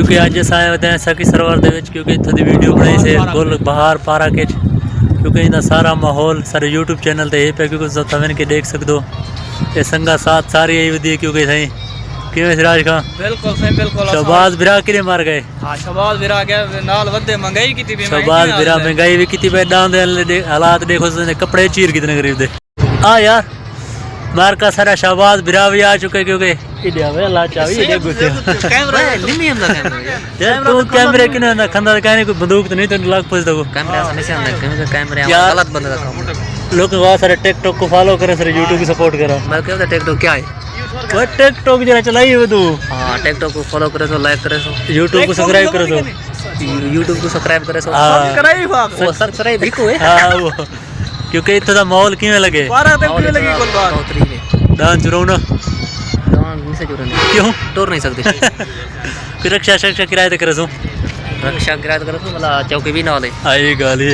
क्योंकि अज अस आए होते हैं सखी सरोवर दे विच, क्योंकि इत्थों दी वीडियो बनाई से गुल बहार पारा के, क्योंकि इनका सारा माहौल सारे यूट्यूब चैनल ते पे, क्योंकि तुम के देख सकते हो। ये संगा साथ सारी यही वधी, क्योंकि सही किवें सिराज खां बिल्कुल सही बिल्कुल शहबाज बिरा किरे मार गए। हां शहबाज बिरा गया नाल वधे महंगाई कीती भी शहबाज बिरा महंगाई भी कीती पे, डांदे हालात देखो, कपड़े चीर कितने गरीब दे। आ यार मार का सारा शहबाज बिरा भी आ चुके, क्योंकि इडिया वे ला चावी ये गुते कैमरा नहीं अंदर कैमरा तू कैमरे किने ना खंदा कहने कोई बंदूक तो नहीं तो लाग पस दो कैमरा से नहीं अंदर क्योंकि कैमरा गलत बंदा का काम। लोग बहुत सारे टिकटॉक को फॉलो करे, सारे यूट्यूब की सपोर्ट करो। मैं कहता टिकटॉक क्या है? वो टिकटॉक जरा चलाई हो तू। हां टिकटॉक को फॉलो करे तो लाइक करे तो यूट्यूब को सब्सक्राइब करे तो यूट्यूब को सब्सक्राइब करे तो सब्सक्राइब वो सब्सक्राइब भी को है। हां वो क्योंकि इत्थों दा माहौल किवें लगे 12 तक किवें लगी कुल बात चौधरी में दान चुराओ ना दान नहीं से चुराने क्यों तोड़ नहीं सकते फिर रक्षा किराए ते करे सो रक्षा किराया करे तो मतलब चौकी भी ना ले आई गाली